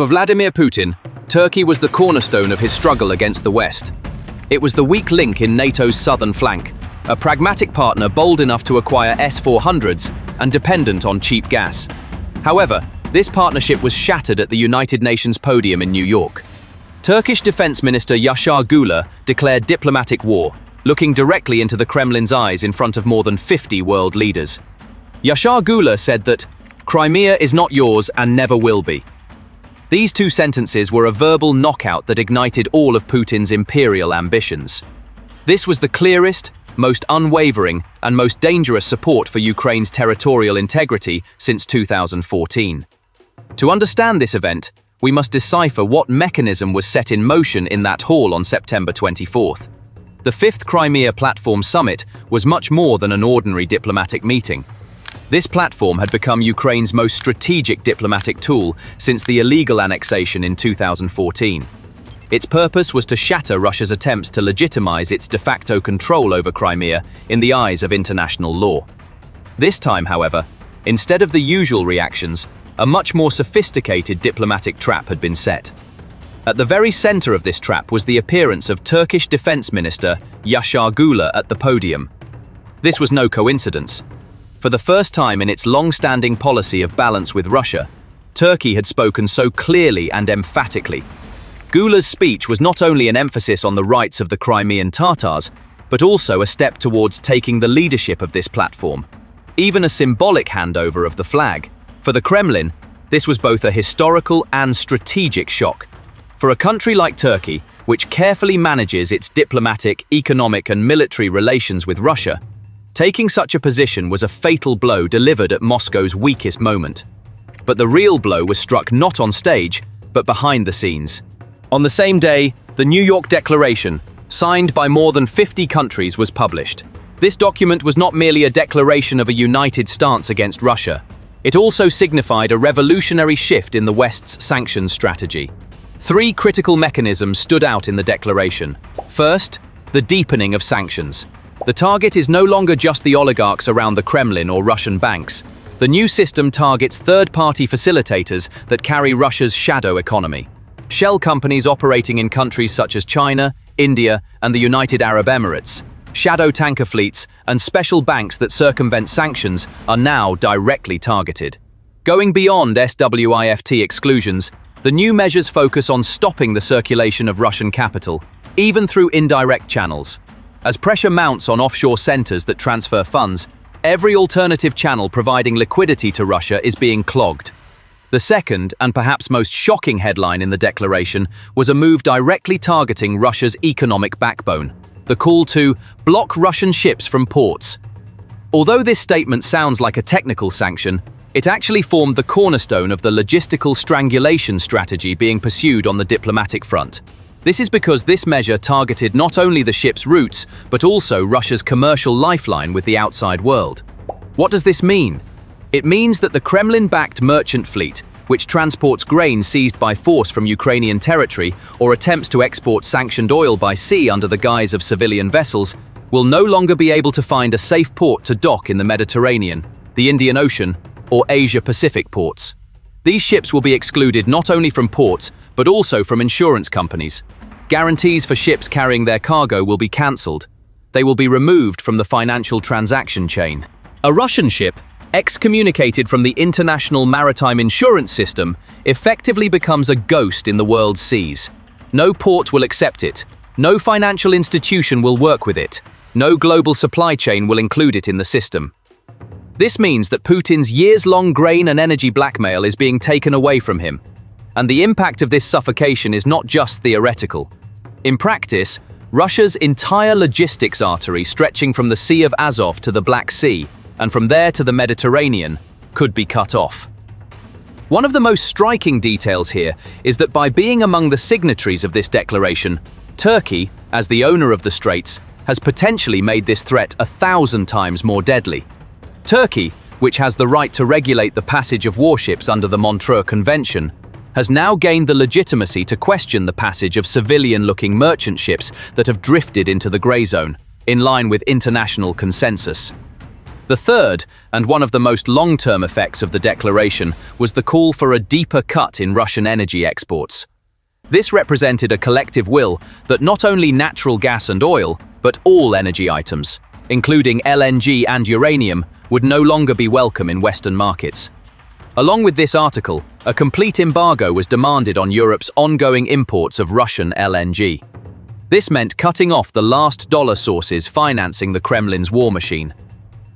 For Vladimir Putin, Turkey was the cornerstone of his struggle against the West. It was the weak link in NATO's southern flank, a pragmatic partner bold enough to acquire S-400s and dependent on cheap gas. However, this partnership was shattered at the United Nations podium in New York. Turkish Defense Minister Yaşar Güler declared diplomatic war, looking directly into the Kremlin's eyes in front of more than 50 world leaders. Yaşar Güler said that, "Crimea is not yours and never will be." These two sentences were a verbal knockout that ignited all of Putin's imperial ambitions. This was the clearest, most unwavering, and most dangerous support for Ukraine's territorial integrity since 2014. To understand this event, we must decipher what mechanism was set in motion in that hall on September 24th. The fifth Crimea Platform Summit was much more than an ordinary diplomatic meeting. This platform had become Ukraine's most strategic diplomatic tool since the illegal annexation in 2014. Its purpose was to shatter Russia's attempts to legitimize its de facto control over Crimea in the eyes of international law. This time, however, instead of the usual reactions, a much more sophisticated diplomatic trap had been set. At the very center of this trap was the appearance of Turkish Defense Minister Yaşar Güler at the podium. This was no coincidence. For the first time in its long-standing policy of balance with Russia, Turkey had spoken so clearly and emphatically. Güler's speech was not only an emphasis on the rights of the Crimean Tatars, but also a step towards taking the leadership of this platform, even a symbolic handover of the flag. For the Kremlin, this was both a historical and strategic shock. For a country like Turkey, which carefully manages its diplomatic, economic, and military relations with Russia, taking such a position was a fatal blow delivered at Moscow's weakest moment. But the real blow was struck not on stage, but behind the scenes. On the same day, the New York Declaration, signed by more than 50 countries, was published. This document was not merely a declaration of a united stance against Russia. It also signified a revolutionary shift in the West's sanctions strategy. Three critical mechanisms stood out in the declaration. First, the deepening of sanctions. The target is no longer just the oligarchs around the Kremlin or Russian banks. The new system targets third-party facilitators that carry Russia's shadow economy. Shell companies operating in countries such as China, India, and the United Arab Emirates. Shadow tanker fleets and special banks that circumvent sanctions are now directly targeted. Going beyond SWIFT exclusions, the new measures focus on stopping the circulation of Russian capital, even through indirect channels. As pressure mounts on offshore centers that transfer funds, every alternative channel providing liquidity to Russia is being clogged. The second, and perhaps most shocking headline in the declaration, was a move directly targeting Russia's economic backbone, the call to block Russian ships from ports. Although this statement sounds like a technical sanction, it actually formed the cornerstone of the logistical strangulation strategy being pursued on the diplomatic front. This is because this measure targeted not only the ship's routes, but also Russia's commercial lifeline with the outside world. What does this mean? It means that the Kremlin-backed merchant fleet, which transports grain seized by force from Ukrainian territory or attempts to export sanctioned oil by sea under the guise of civilian vessels, will no longer be able to find a safe port to dock in the Mediterranean, the Indian Ocean, or Asia-Pacific ports. These ships will be excluded not only from ports, but also from insurance companies. Guarantees for ships carrying their cargo will be cancelled. They will be removed from the financial transaction chain. A Russian ship, excommunicated from the international maritime insurance system, effectively becomes a ghost in the world's seas. No port will accept it. No financial institution will work with it. No global supply chain will include it in the system. This means that Putin's years-long grain and energy blackmail is being taken away from him. And the impact of this suffocation is not just theoretical. In practice, Russia's entire logistics artery stretching from the Sea of Azov to the Black Sea, and from there to the Mediterranean, could be cut off. One of the most striking details here is that by being among the signatories of this declaration, Turkey, as the owner of the straits, has potentially made this threat 1,000 times more deadly. Turkey, which has the right to regulate the passage of warships under the Montreux Convention, has now gained the legitimacy to question the passage of civilian-looking merchant ships that have drifted into the grey zone, in line with international consensus. The third, and one of the most long-term effects of the declaration, was the call for a deeper cut in Russian energy exports. This represented a collective will that not only natural gas and oil, but all energy items, including LNG and uranium, would no longer be welcome in Western markets. Along with this article, a complete embargo was demanded on Europe's ongoing imports of Russian LNG. This meant cutting off the last dollar sources financing the Kremlin's war machine.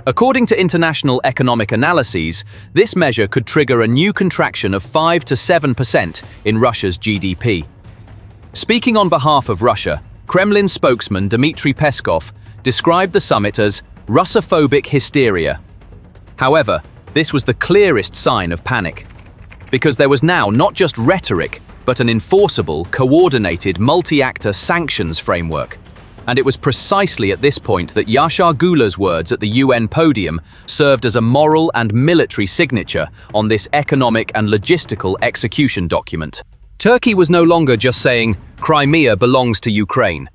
According to international economic analyses, this measure could trigger a new contraction of 5 to 7% in Russia's GDP. Speaking on behalf of Russia, Kremlin spokesman Dmitry Peskov described the summit as Russophobic hysteria. However, this was the clearest sign of panic, because there was now not just rhetoric, but an enforceable, coordinated, multi-actor sanctions framework. And it was precisely at this point that Yaşar Güler's words at the UN podium served as a moral and military signature on this economic and logistical execution document. Turkey was no longer just saying, Crimea belongs to Ukraine.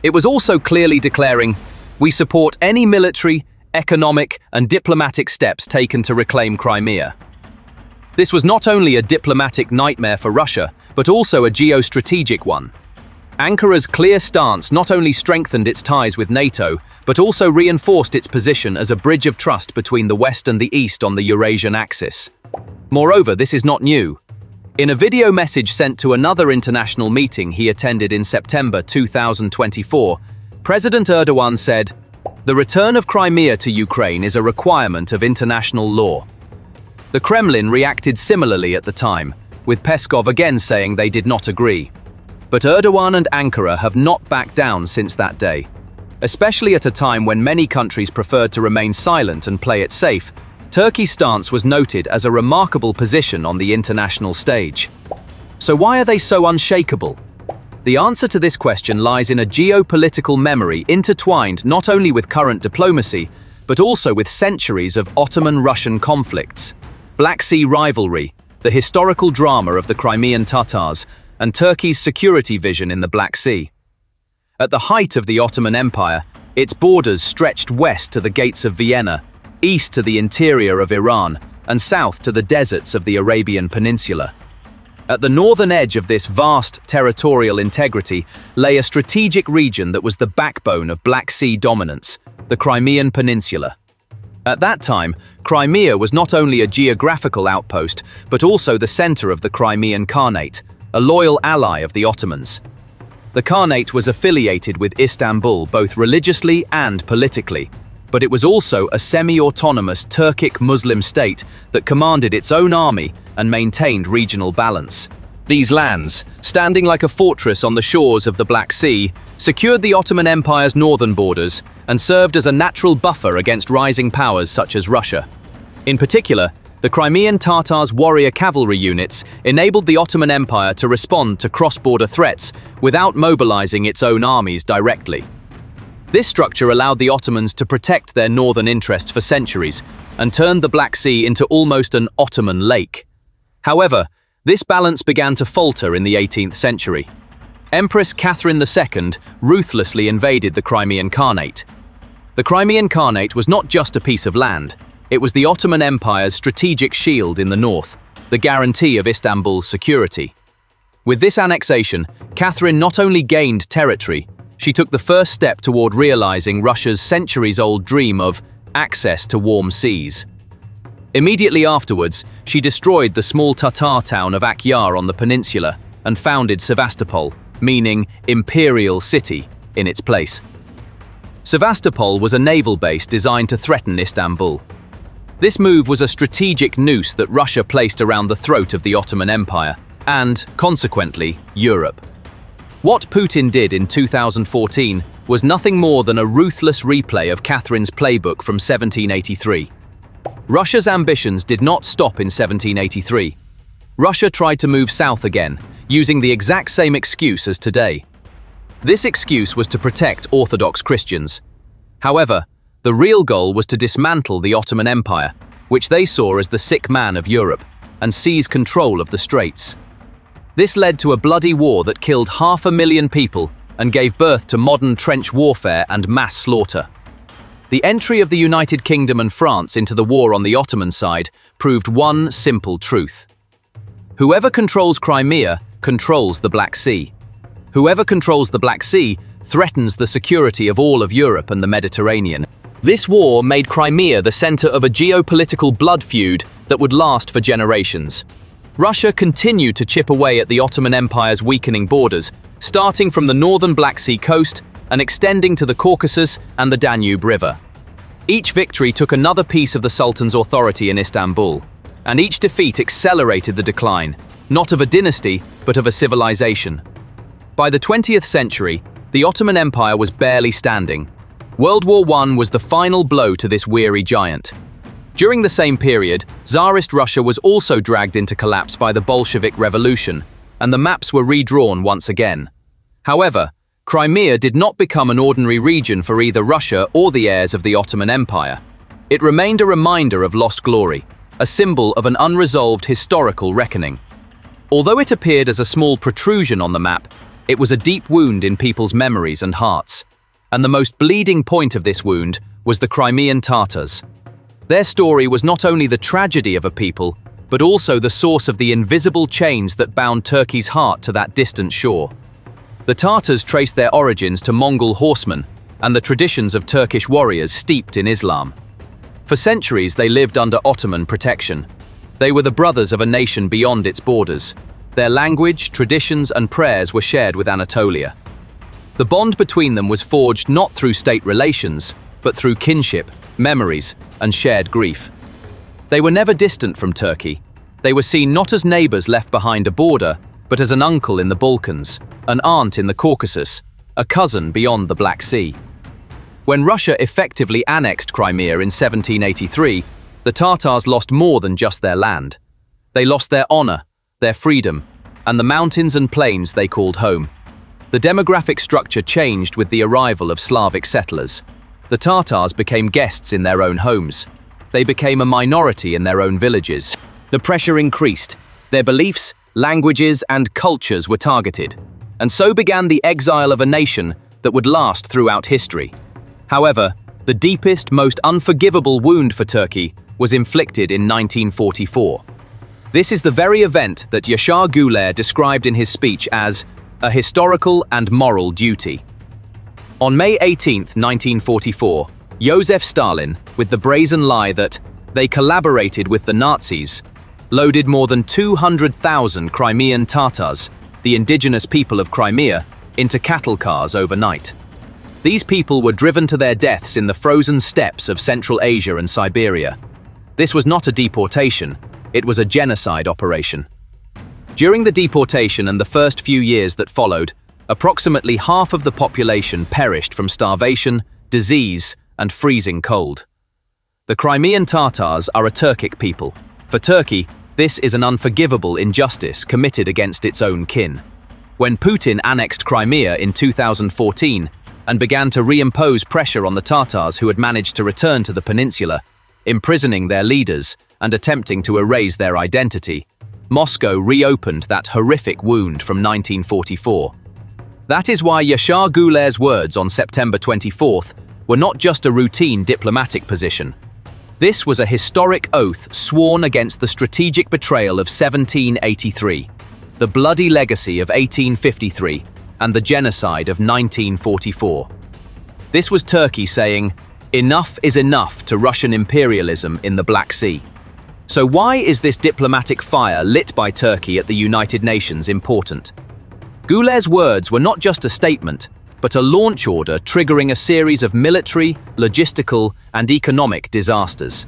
It was also clearly declaring, we support any military, economic, and diplomatic steps taken to reclaim Crimea. This was not only a diplomatic nightmare for Russia, but also a geostrategic one. Ankara's clear stance not only strengthened its ties with NATO, but also reinforced its position as a bridge of trust between the West and the East on the Eurasian axis. Moreover, this is not new. In a video message sent to another international meeting he attended in September 2024, President Erdogan said, "The return of Crimea to Ukraine is a requirement of international law." The Kremlin reacted similarly at the time, with Peskov again saying they did not agree. But Erdogan and Ankara have not backed down since that day. Especially at a time when many countries preferred to remain silent and play it safe, Turkey's stance was noted as a remarkable position on the international stage. So why are they so unshakable? The answer to this question lies in a geopolitical memory intertwined not only with current diplomacy, but also with centuries of Ottoman-Russian conflicts, Black Sea rivalry, the historical drama of the Crimean Tatars, and Turkey's security vision in the Black Sea. At the height of the Ottoman Empire, its borders stretched west to the gates of Vienna, east to the interior of Iran, and south to the deserts of the Arabian Peninsula. At the northern edge of this vast territorial integrity lay a strategic region that was the backbone of Black Sea dominance, the Crimean Peninsula. At that time, Crimea was not only a geographical outpost, but also the center of the Crimean Khanate, a loyal ally of the Ottomans. The Khanate was affiliated with Istanbul both religiously and politically, but it was also a semi-autonomous Turkic Muslim state that commanded its own army and maintained regional balance. These lands, standing like a fortress on the shores of the Black Sea, secured the Ottoman Empire's northern borders and served as a natural buffer against rising powers such as Russia. In particular, the Crimean Tatars' warrior cavalry units enabled the Ottoman Empire to respond to cross-border threats without mobilizing its own armies directly. This structure allowed the Ottomans to protect their northern interests for centuries and turned the Black Sea into almost an Ottoman lake. However, this balance began to falter in the 18th century. Empress Catherine II ruthlessly invaded the Crimean Khanate. The Crimean Khanate was not just a piece of land. It was the Ottoman Empire's strategic shield in the north, the guarantee of Istanbul's security. With this annexation, Catherine not only gained territory, she took the first step toward realizing Russia's centuries-old dream of access to warm seas. Immediately afterwards, she destroyed the small Tatar town of Akyar on the peninsula and founded Sevastopol, meaning imperial city, in its place. Sevastopol was a naval base designed to threaten Istanbul. This move was a strategic noose that Russia placed around the throat of the Ottoman Empire and, consequently, Europe. What Putin did in 2014 was nothing more than a ruthless replay of Catherine's playbook from 1783. Russia's ambitions did not stop in 1783. Russia tried to move south again, using the exact same excuse as today. This excuse was to protect Orthodox Christians. However, the real goal was to dismantle the Ottoman Empire, which they saw as the sick man of Europe, and seize control of the Straits. This led to a bloody war that killed 500,000 people and gave birth to modern trench warfare and mass slaughter. The entry of the United Kingdom and France into the war on the Ottoman side proved one simple truth. Whoever controls Crimea controls the Black Sea. Whoever controls the Black Sea threatens the security of all of Europe and the Mediterranean. This war made Crimea the center of a geopolitical blood feud that would last for generations. Russia continued to chip away at the Ottoman Empire's weakening borders, starting from the northern Black Sea coast and extending to the Caucasus and the Danube River. Each victory took another piece of the Sultan's authority in Istanbul, and each defeat accelerated the decline, not of a dynasty, but of a civilization. By the 20th century, the Ottoman Empire was barely standing. World War I was the final blow to this weary giant. During the same period, Tsarist Russia was also dragged into collapse by the Bolshevik Revolution, and the maps were redrawn once again. However, Crimea did not become an ordinary region for either Russia or the heirs of the Ottoman Empire. It remained a reminder of lost glory, a symbol of an unresolved historical reckoning. Although it appeared as a small protrusion on the map, it was a deep wound in people's memories and hearts. And the most bleeding point of this wound was the Crimean Tatars. Their story was not only the tragedy of a people, but also the source of the invisible chains that bound Turkey's heart to that distant shore. The Tatars traced their origins to Mongol horsemen and the traditions of Turkish warriors steeped in Islam. For centuries, they lived under Ottoman protection. They were the brothers of a nation beyond its borders. Their language, traditions, and prayers were shared with Anatolia. The bond between them was forged not through state relations, but through kinship, memories, and shared grief. They were never distant from Turkey. They were seen not as neighbors left behind a border, but as an uncle in the Balkans, an aunt in the Caucasus, a cousin beyond the Black Sea. When Russia effectively annexed Crimea in 1783, the Tatars lost more than just their land. They lost their honor, their freedom, and the mountains and plains they called home. The demographic structure changed with the arrival of Slavic settlers. The Tatars became guests in their own homes. They became a minority in their own villages. The pressure increased. Their beliefs, languages, and cultures were targeted. And so began the exile of a nation that would last throughout history. However, the deepest, most unforgivable wound for Turkey was inflicted in 1944. This is the very event that Yaşar Güler described in his speech as a historical and moral duty. On May 18, 1944, Joseph Stalin, with the brazen lie that they collaborated with the Nazis, loaded more than 200,000 Crimean Tatars, the indigenous people of Crimea, into cattle cars overnight. These people were driven to their deaths in the frozen steppes of Central Asia and Siberia. This was not a deportation, it was a genocide operation. During the deportation and the first few years that followed, approximately half of the population perished from starvation, disease, and freezing cold. The Crimean Tatars are a Turkic people. For Turkey, this is an unforgivable injustice committed against its own kin. When Putin annexed Crimea in 2014 and began to reimpose pressure on the Tatars who had managed to return to the peninsula, imprisoning their leaders and attempting to erase their identity, Moscow reopened that horrific wound from 1944. That is why Yaşar Güler's words on September 24th were not just a routine diplomatic position. This was a historic oath sworn against the strategic betrayal of 1783, the bloody legacy of 1853, and the genocide of 1944. This was Turkey saying, "Enough is enough to Russian imperialism in the Black Sea." So why is this diplomatic fire lit by Turkey at the United Nations important? Güler's words were not just a statement, but a launch order triggering a series of military, logistical, and economic disasters.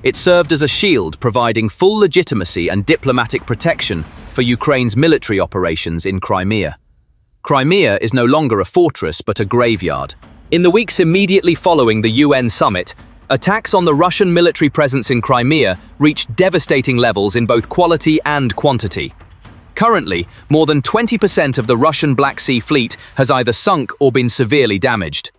It served as a shield providing full legitimacy and diplomatic protection for Ukraine's military operations in Crimea. Crimea is no longer a fortress but a graveyard. In the weeks immediately following the UN summit, attacks on the Russian military presence in Crimea reached devastating levels in both quality and quantity. Currently, more than 20% of the Russian Black Sea Fleet has either sunk or been severely damaged.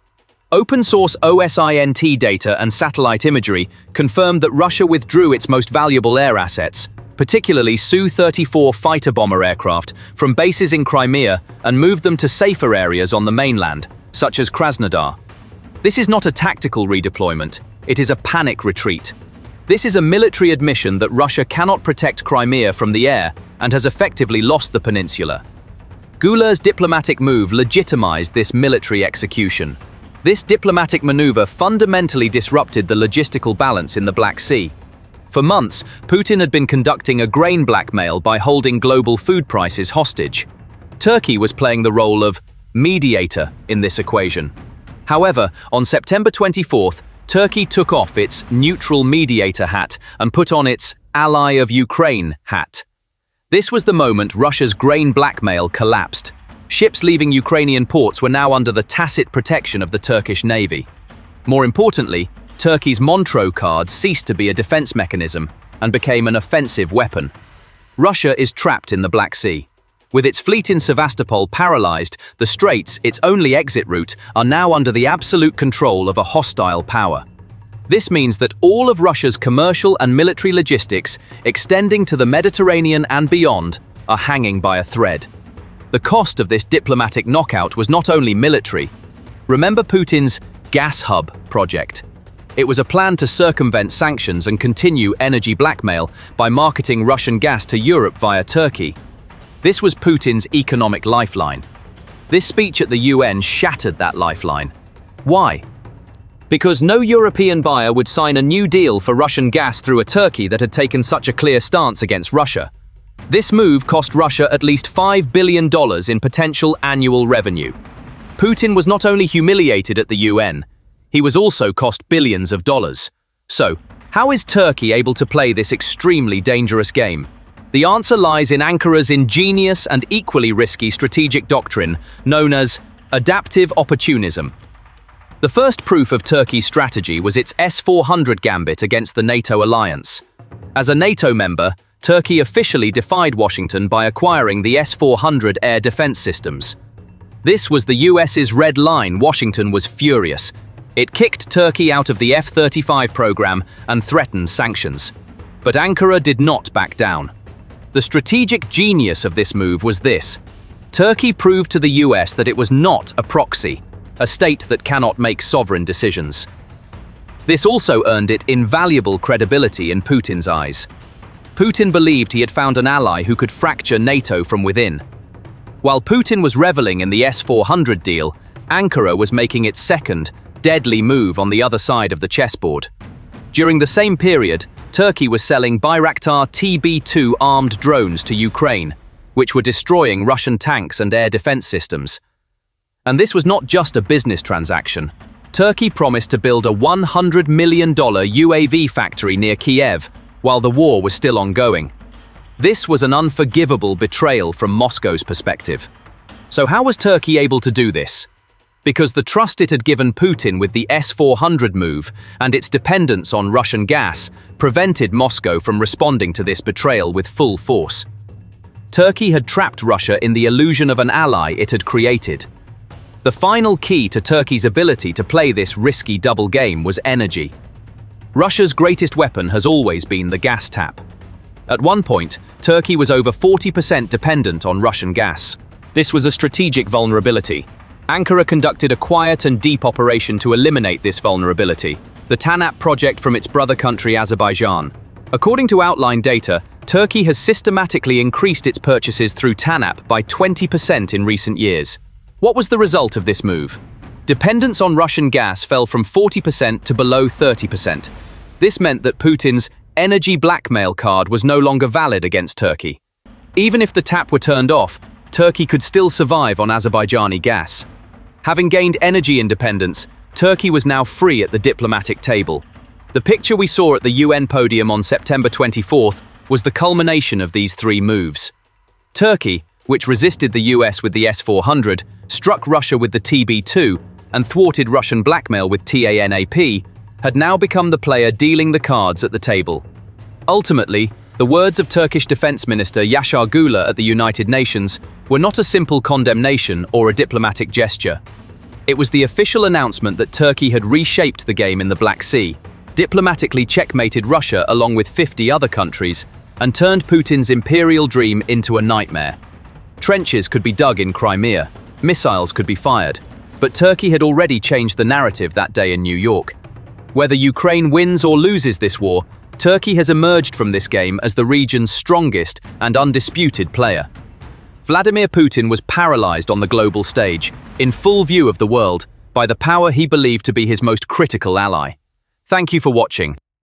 Open-source OSINT data and satellite imagery confirmed that Russia withdrew its most valuable air assets, particularly Su-34 fighter bomber aircraft, from bases in Crimea and moved them to safer areas on the mainland, such as Krasnodar. This is not a tactical redeployment, it is a panic retreat. This is a military admission that Russia cannot protect Crimea from the air and has effectively lost the peninsula. Güler's diplomatic move legitimized this military execution. This diplomatic maneuver fundamentally disrupted the logistical balance in the Black Sea. For months, Putin had been conducting a grain blackmail by holding global food prices hostage. Turkey was playing the role of mediator in this equation. However, on September 24th, Turkey took off its neutral mediator hat and put on its ally of Ukraine hat. This was the moment Russia's grain blackmail collapsed. Ships leaving Ukrainian ports were now under the tacit protection of the Turkish Navy. More importantly, Turkey's Montreux card ceased to be a defense mechanism and became an offensive weapon. Russia is trapped in the Black Sea. With its fleet in Sevastopol paralyzed, the straits, its only exit route, are now under the absolute control of a hostile power. This means that all of Russia's commercial and military logistics, extending to the Mediterranean and beyond, are hanging by a thread. The cost of this diplomatic knockout was not only military. Remember Putin's gas hub project? It was a plan to circumvent sanctions and continue energy blackmail by marketing Russian gas to Europe via Turkey. This was Putin's economic lifeline. This speech at the UN shattered that lifeline. Why? Because no European buyer would sign a new deal for Russian gas through a Turkey that had taken such a clear stance against Russia. This move cost Russia at least $5 billion in potential annual revenue. Putin was not only humiliated at the UN, he was also cost billions of dollars. So, how is Turkey able to play this extremely dangerous game? The answer lies in Ankara's ingenious and equally risky strategic doctrine known as adaptive opportunism. The first proof of Turkey's strategy was its S-400 gambit against the NATO alliance. As a NATO member, Turkey officially defied Washington by acquiring the S-400 air defense systems. This was the US's red line. Washington was furious. It kicked Turkey out of the F-35 program and threatened sanctions. But Ankara did not back down. The strategic genius of this move was this: Turkey proved to the US that it was not a proxy, a state that cannot make sovereign decisions. This also earned it invaluable credibility in Putin's eyes. Putin believed he had found an ally who could fracture NATO from within. While Putin was reveling in the S-400 deal, Ankara was making its second, deadly move on the other side of the chessboard. During the same period, Turkey was selling Bayraktar TB2 armed drones to Ukraine, which were destroying Russian tanks and air defense systems. And this was not just a business transaction. Turkey promised to build a $100 million UAV factory near Kiev while the war was still ongoing. This was an unforgivable betrayal from Moscow's perspective. So how was Turkey able to do this? Because the trust it had given Putin with the S-400 move and its dependence on Russian gas prevented Moscow from responding to this betrayal with full force. Turkey had trapped Russia in the illusion of an ally it had created. The final key to Turkey's ability to play this risky double game was energy. Russia's greatest weapon has always been the gas tap. At one point, Turkey was over 40% dependent on Russian gas. This was a strategic vulnerability. Ankara conducted a quiet and deep operation to eliminate this vulnerability, the TANAP project from its brother country Azerbaijan. According to outline data, Turkey has systematically increased its purchases through TANAP by 20% in recent years. What was the result of this move? Dependence on Russian gas fell from 40% to below 30%. This meant that Putin's energy blackmail card was no longer valid against Turkey. Even if the tap were turned off, Turkey could still survive on Azerbaijani gas. Having gained energy independence, Turkey was now free at the diplomatic table. The picture we saw at the UN podium on September 24th was the culmination of these three moves. Turkey, which resisted the US with the S-400, struck Russia with the TB2, and thwarted Russian blackmail with TANAP, had now become the player dealing the cards at the table. Ultimately, the words of Turkish Defense Minister Yaşar Güler at the United Nations were not a simple condemnation or a diplomatic gesture. It was the official announcement that Turkey had reshaped the game in the Black Sea, diplomatically checkmated Russia along with 50 other countries, and turned Putin's imperial dream into a nightmare. Trenches could be dug in Crimea, missiles could be fired, but Turkey had already changed the narrative that day in New York. Whether Ukraine wins or loses this war, Turkey has emerged from this game as the region's strongest and undisputed player. Vladimir Putin was paralyzed on the global stage, in full view of the world, by the power he believed to be his most critical ally. Thank you for watching.